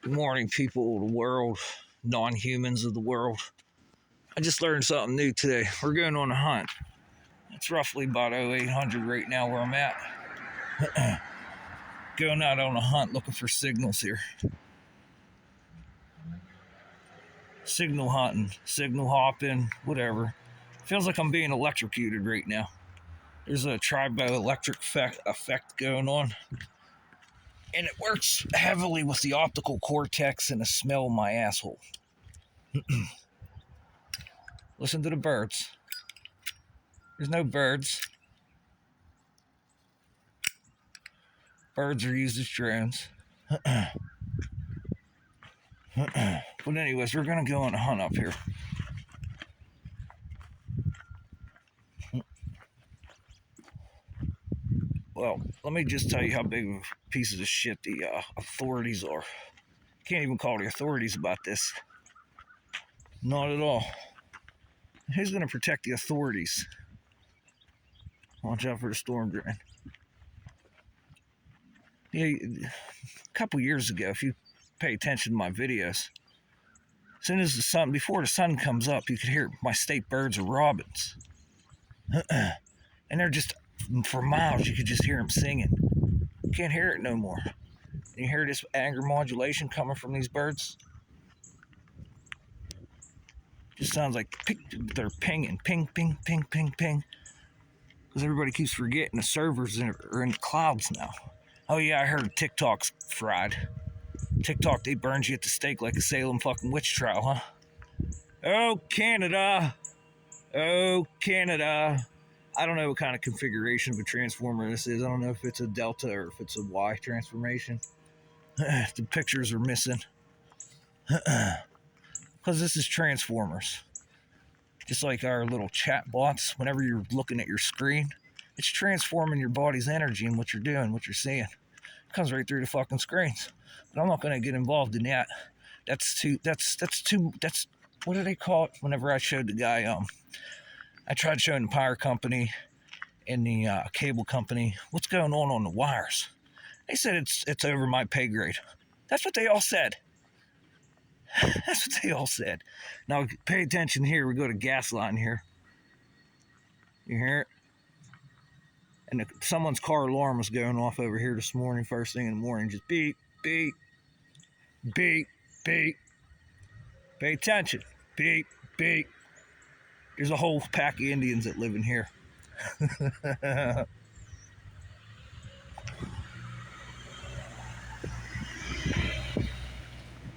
Good morning, people of the world, non-humans of the world. I just learned something new today. We're going on a hunt. It's roughly about 0800 right now where I'm at. Going out on a hunt looking for signals here. Signal hunting, signal hopping, whatever. Feels like I'm being electrocuted right now. There's a triboelectric effect going on. And it works heavily with the optical cortex and the smell of my asshole. Listen to the birds. There's no birds. Birds are used as drones. But anyways, we're going to go on a hunt up here. Well, let me just tell you how big of pieces of shit the authorities are. Can't even call the authorities about this. Not at all. Who's going to protect the authorities? Watch out for the storm drain. Yeah, a couple years ago, if you pay attention to my videos, as soon as before the sun comes up, you could hear my state birds are robins. And they're just, for miles, you could just hear them singing. You can't hear it no more. You hear this anger modulation coming from these birds? Just sounds like they're pinging, ping, ping, ping, ping, ping. Because everybody keeps forgetting the servers are in the clouds now. Oh yeah, I heard TikTok's fried. TikTok, they burned you at the stake like a Salem fucking witch trial, huh? Oh, Canada. Oh, Canada. I don't know what kind of configuration of a transformer this is. I don't know if it's a delta or if it's a Y transformation. The pictures are missing. Because this is Transformers. Just like our little chat bots, whenever you're looking at your screen, it's transforming your body's energy and what you're doing, what you're seeing. It comes right through the fucking screens. But I'm not going to get involved in that. That's what do they call it? Whenever I showed the guy, I tried showing the power company and the cable company what's going on the wires. They said it's over my pay grade. That's what they all said. That's what they all said. Now, pay attention here. We go to gas line here. You hear it? And someone's car alarm was going off over here this morning, first thing in the morning. Just beep, beep, beep, beep. Pay attention. Beep, beep. There's a whole pack of Indians that live in here.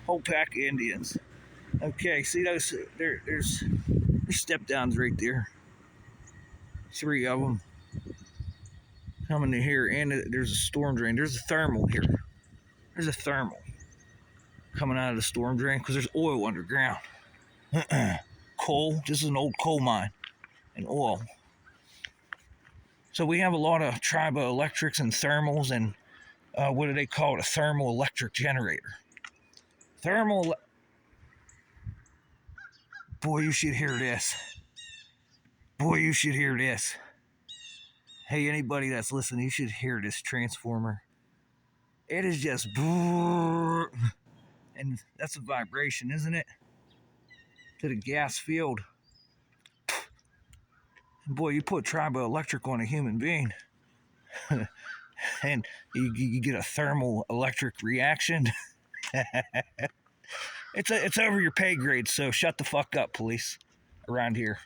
Whole pack of Indians. Okay, see those? There's step downs right there. 3 of them coming to here, and there's a storm drain. There's a thermal here. There's a thermal coming out of the storm drain because there's oil underground. Coal. This is an old coal mine and oil. So we have a lot of triboelectrics and thermals, and what do they call it? A thermal electric generator. Boy, you should hear this. Boy, you should hear this. Hey, anybody that's listening, you should hear this transformer. It is just, and that's a vibration, isn't it? To the gas field. Boy, you put triboelectric on a human being, and you get a thermal electric reaction. It's over your pay grade, so shut the fuck up, police, around here.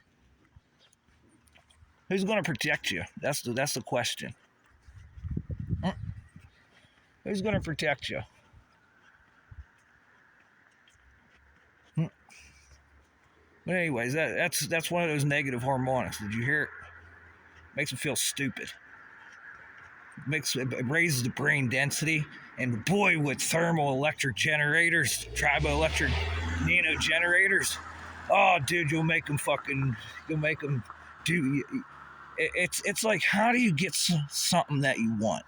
Who's going to protect you? That's the question. Who's going to protect you? But anyways, that's one of those negative harmonics. Did you hear it? Makes me feel stupid. It raises the brain density, and boy, with thermal electric generators, triboelectric nano generators, oh, dude, you'll make them do. It's like, how do you get something that you want?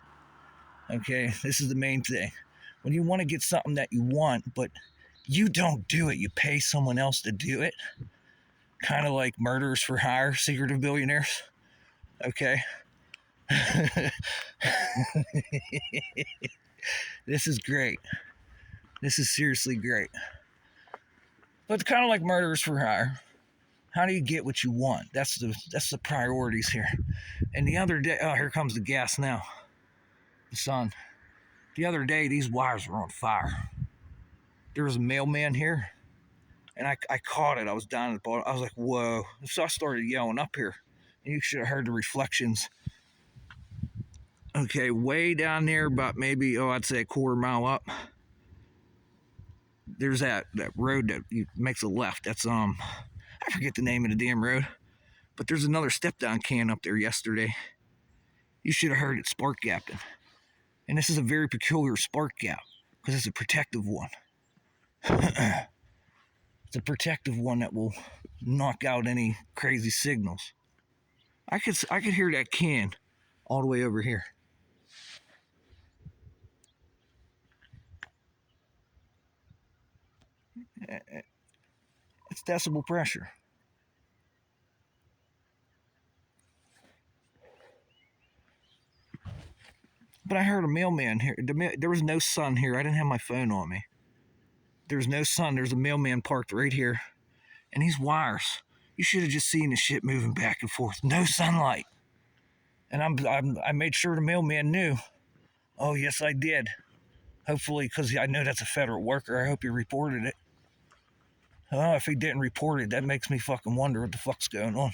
Okay, this is the main thing. When you want to get something that you want, but you don't do it, you pay someone else to do it. Kind of like murderers for hire, secretive billionaires. Okay. This is great. This is seriously great. But kind of like Murderers for Hire. How do you get what you want? That's the priorities here. And the other day, oh, here comes the gas now. The sun. The other day, these wires were on fire. There was a mailman here, and I caught it. I was down at the bottom. I was like, whoa. So I started yelling up here. And you should have heard the reflections. Okay, way down there, about maybe, I'd say a quarter mile up. There's that road that makes a left. That's, I forget the name of the damn road. But there's another step-down can up there yesterday. You should have heard it spark gapping. And this is a very peculiar spark gap, because it's a protective one. It's a protective one that will knock out any crazy signals. I could hear that can all the way over here. It's decibel pressure. But I heard a mailman here. There was no sun here. I didn't have my phone on me. There's no sun. There's a mailman parked right here. And these wires, you should have just seen the shit moving back and forth. No sunlight. And I made sure the mailman knew. Oh, yes, I did. Hopefully, because I know that's a federal worker. I hope he reported it. Oh, if he didn't report it, that makes me fucking wonder what the fuck's going on.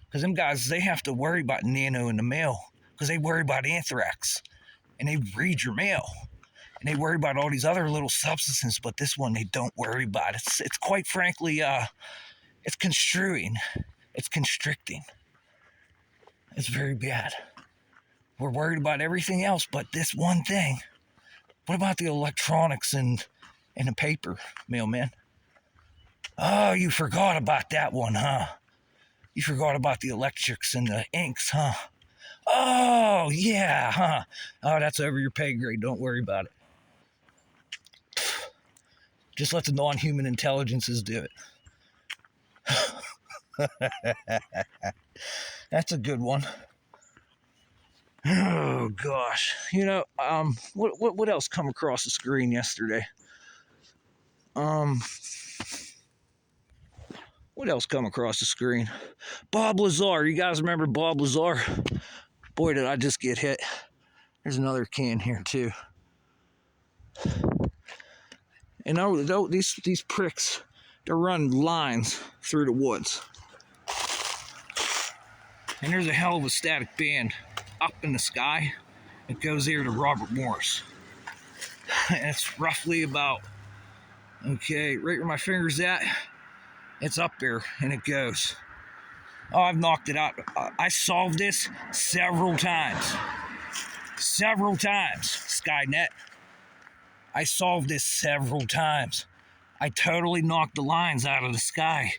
Because them guys, they have to worry about nano in the mail. Because they worry about anthrax. And they read your mail. And they worry about all these other little substances. But this one, they don't worry about. It's quite frankly, it's construing. It's constricting. It's very bad. We're worried about everything else but this one thing. What about the electronics and the paper, mailman? Oh, you forgot about that one, huh? You forgot about the electrics and the inks, huh? Oh, yeah, huh? Oh, that's over your pay grade. Don't worry about it. Just let the non-human intelligences do it. That's a good one. Oh, gosh. You know, what else come across the screen yesterday? What else come across the screen? Bob Lazar. You guys remember Bob Lazar? Boy, did I just get hit. There's another can here, too. And these pricks, they're running lines through the woods. And there's a hell of a static band up in the sky. It goes here to Robert Morris. And it's roughly about, okay, right where my finger's at, it's up there, and it goes. Oh, I've knocked it out. I solved this several times. Several times, Skynet. I solved this several times. I totally knocked the lines out of the sky.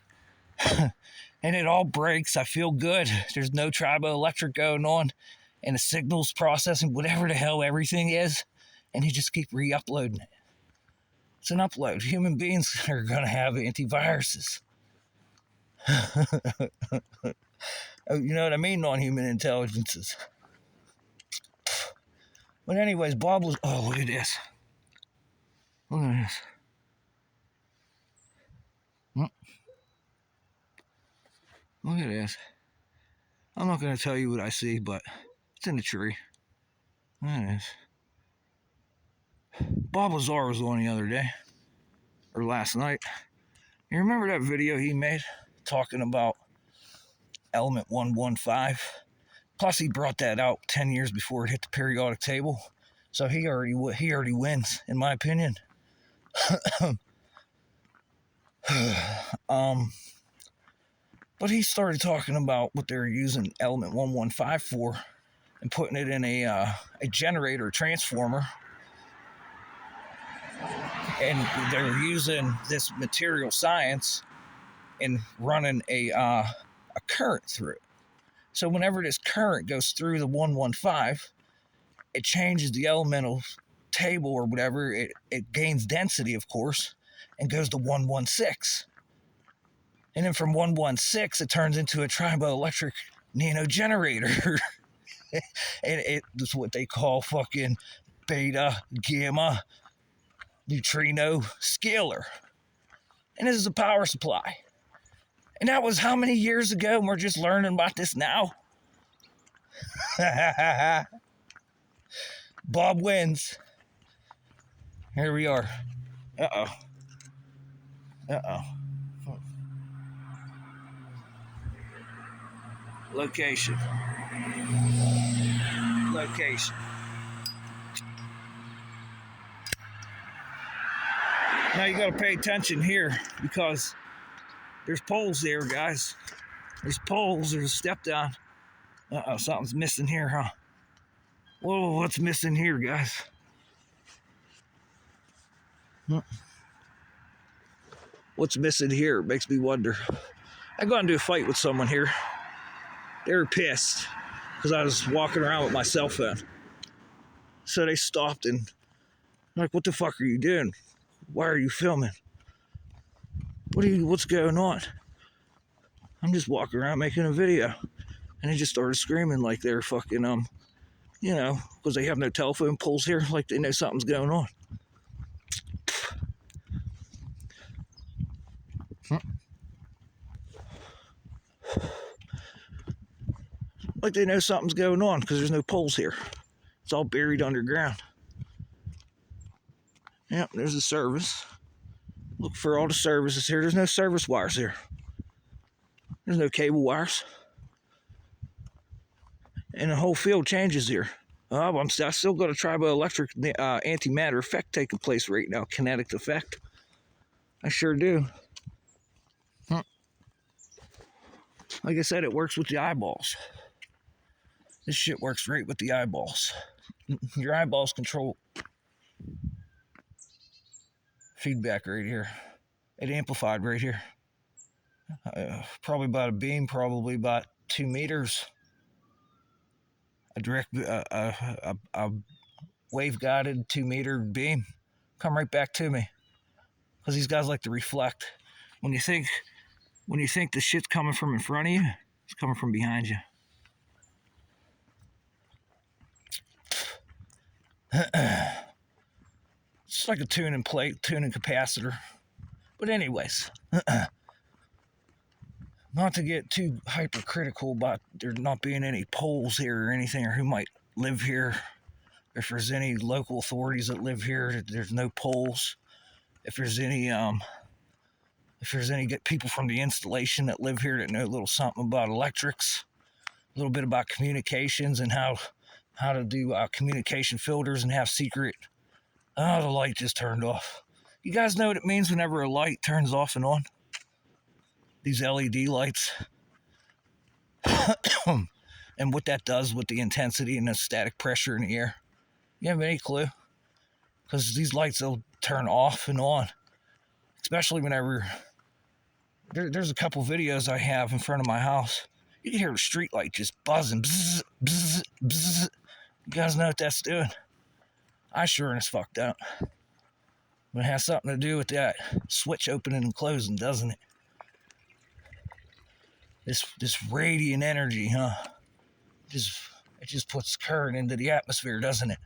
And it all breaks. I feel good. There's no triboelectric going on. And the signal's processing whatever the hell everything is. And you just keep re-uploading it. It's an upload. Human beings are going to have antiviruses. You know what I mean? Non-human intelligences. But anyways, Bob was... Oh, look at this. Look at this. Look at this. I'm not going to tell you what I see, but it's in the tree. Look at this. Bob Lazar was on the other day. Or last night. You remember that video he made? Talking about element 115? Plus, he brought that out 10 years before it hit the periodic table. So he already wins, in my opinion. But he started talking about what they were using element 115 for and putting it in a generator transformer. And they were using this material science and running a current through it. So whenever this current goes through the 115, it changes the elemental table or whatever. It gains density, of course, and goes to 116. And then from 116, it turns into a triboelectric nanogenerator. And it's what they call fucking beta, gamma, neutrino scalar. And this is a power supply. And that was how many years ago, and we're just learning about this now? Bob wins. Here we are. Uh-oh. Uh-oh. Location. Location. Now you got to pay attention here because there's poles there, guys. There's poles. There's a step down. Uh-oh, something's missing here, huh? Whoa, what's missing here, guys? What's missing here? It makes me wonder. I got into a fight with someone here. They were pissed because I was walking around with my cell phone. So they stopped and I'm like, what the fuck are you doing? Why are you filming? What's going on? I'm just walking around making a video. And they just started screaming like they're fucking, you know, because they have no telephone poles here, like they know something's going on. Like they know something's going on because there's no poles here. It's all buried underground. Yep, there's the service. Look for all the services here. There's no service wires here. There's no cable wires. And the whole field changes here. I still got a triboelectric antimatter effect taking place right now. Kinetic effect. I sure do. Like I said, it works with the eyeballs. This shit works great with the eyeballs. Your eyeballs control feedback right here. It amplified right here. Probably about a beam, probably about 2 meters. A direct, a wave-guided 2-meter beam. Come right back to me. Because these guys like to reflect. When you think the shit's coming from in front of you, it's coming from behind you. It's like a tuning plate, tuning capacitor. But anyways, not to get too hypercritical about there not being any poles here or anything, or who might live here. If there's any local authorities that live here, there's no poles. If there's any people from the installation that live here that know a little something about electrics, a little bit about communications and how to do communication filters and have secret. Oh, the light just turned off. You guys know what it means whenever a light turns off and on? These LED lights. And what that does with the intensity and the static pressure in the air. You have any clue? Because these lights will turn off and on. Especially whenever... There's a couple videos I have in front of my house. You can hear the street light just buzzing. Bzz, bzz, bzz. You guys know what that's doing? I sure as fuck don't. But it has something to do with that switch opening and closing, doesn't it? This radiant energy, huh? It just puts current into the atmosphere, doesn't it?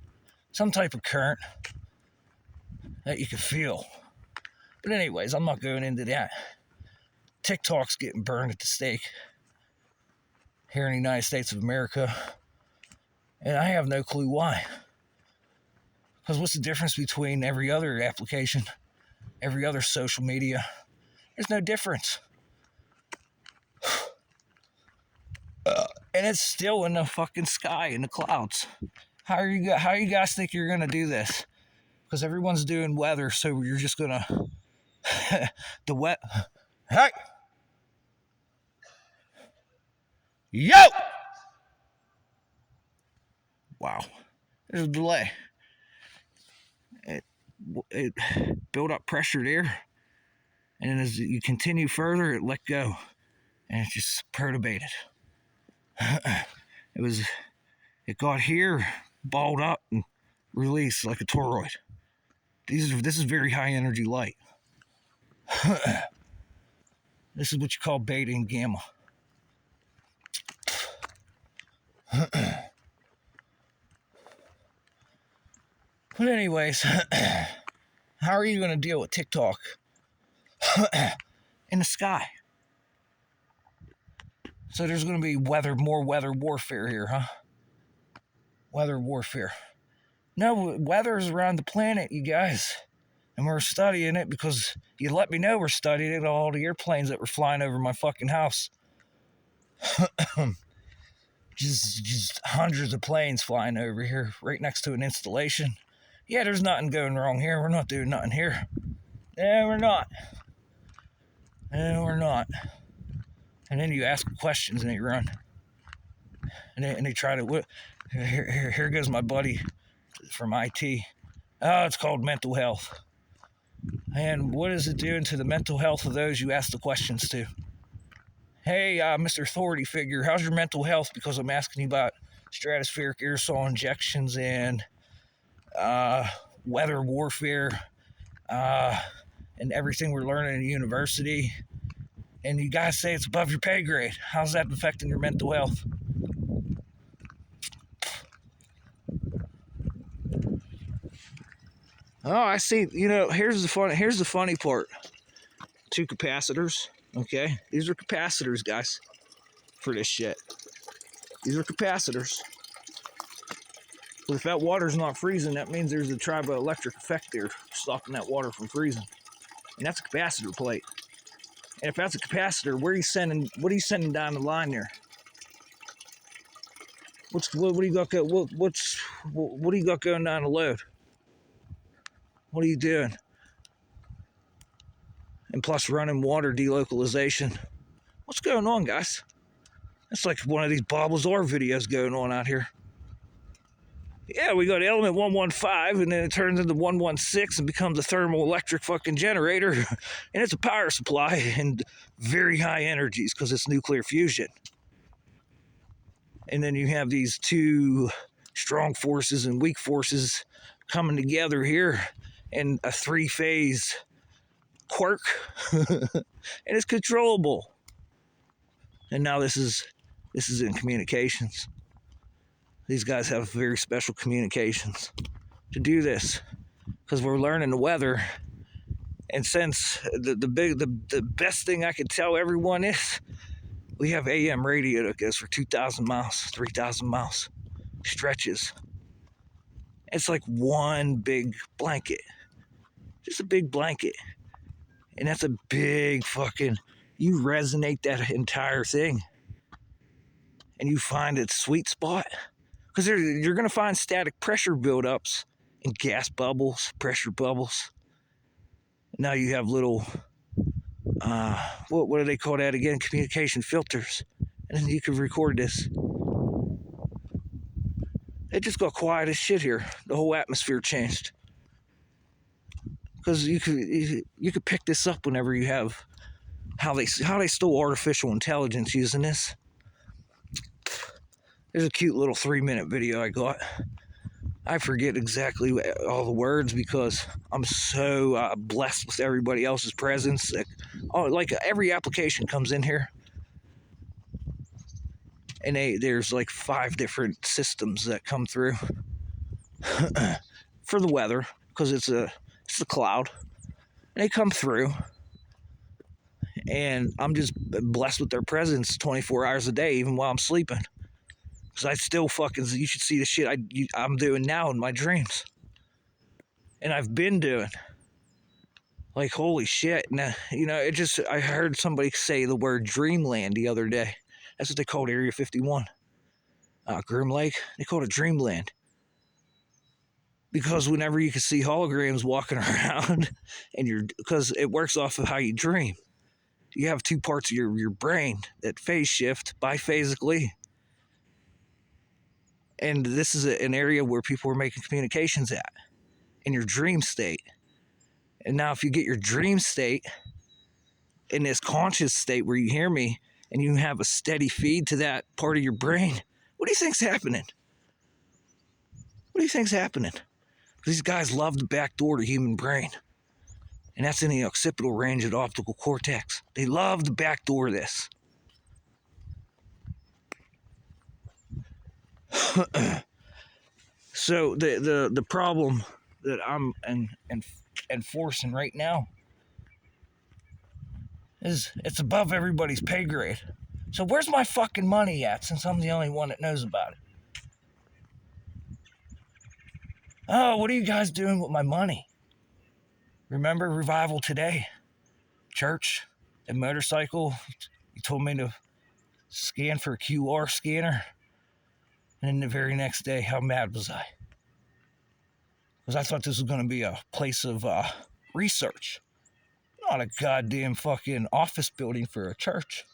Some type of current that you can feel. But anyways, I'm not going into that. TikTok's getting burned at the stake here in the United States of America. And I have no clue why. Because what's the difference between every other application, every other social media? There's no difference. And it's still in the fucking sky, in the clouds. How you guys think you're going to do this? Because everyone's doing weather, so you're just going to... the wet... Hey! Yo! Wow. There's a delay. It built up pressure there. And as you continue further, it let go. And it just perturbated. It got here, balled up, and released like a toroid. This is very high energy light. This is what you call beta and gamma. But anyways, How are you going to deal with TikTok in the sky? So there's going to be more weather warfare here, huh? Weather warfare. No, weather is around the planet, you guys. And we're studying it because you let me know we're studying it, all the airplanes that were flying over my fucking house. just hundreds of planes flying over here right next to an installation. Yeah, there's nothing going wrong here. We're not doing nothing here. No, we're not. No, we're not. And then you ask questions and they run. And they try to... Here goes my buddy from IT. Oh, it's called mental health. And what is it doing to the mental health of those you ask the questions to? Hey, Mr. Authority Figure, how's your mental health? Because I'm asking you about stratospheric aerosol injections and weather warfare and everything we're learning in university. And you guys say it's above your pay grade. How's that affecting your mental health? Oh, I see. You know, here's the funny part. 2 capacitors. Okay, these are capacitors, guys, for this shit. These are capacitors. But if that water's not freezing, that means there's a triboelectric effect there, stopping that water from freezing. And that's a capacitor plate. And if that's a capacitor, what are you sending down the line there? What do you got? What do you got going down the load? What are you doing? And plus running water delocalization. What's going on, guys? It's like one of these Bob Lazar videos going on out here. Yeah, we got element 115, and then it turns into 116 and becomes a thermoelectric fucking generator. And it's a power supply and very high energies because it's nuclear fusion. And then you have these 2 strong forces and weak forces coming together here in a 3-phase quirk. And it's controllable. And now this is in communications. These guys have very special communications to do this because we're learning the weather. And since the best thing I could tell everyone is we have AM radio that goes for 2,000 miles, 3,000 miles, stretches. It's like one big blanket, just a big blanket. And that's a big fucking, you resonate that entire thing and you find its sweet spot. Because you're going to find static pressure buildups and gas bubbles, pressure bubbles. Now you have little, what do they call that again? Communication filters. And then you can record this. It just got quiet as shit here. The whole atmosphere changed. Because you could pick this up whenever you have how they stole artificial intelligence using this. There's a cute little 3-minute video I got. I forget exactly all the words because I'm so blessed with everybody else's presence. Like every application comes in here, and there's like 5 different systems that come through for the weather because it's the cloud. And they come through, and I'm just blessed with their presence 24 hours a day, even while I'm sleeping. Because I still you should see the shit I'm doing now in my dreams. And I've been doing. Like, holy shit. Now, you know, I heard somebody say the word dreamland the other day. That's what they called Area 51. Groom Lake, they called it dreamland. Because whenever you can see holograms walking around, because it works off of how you dream. You have 2 parts of your brain that phase shift biphasically. And this is an area where people are making communications at, in your dream state. And now if you get your dream state in this conscious state where you hear me, and you have a steady feed to that part of your brain, what do you think's happening? What do you think's happening? These guys love the back door to the human brain. And that's in the occipital range of the optical cortex. They love the back door of this. So the problem that I'm enforcing right now is it's above everybody's pay grade. So where's my fucking money at, since I'm the only one that knows about it? Oh, what are you guys doing with my money? Remember Revival Today? Church and motorcycle. You told me to scan for a QR scanner. And then the very next day, how mad was I? Because I thought this was going to be a place of research, not a goddamn fucking office building for a church.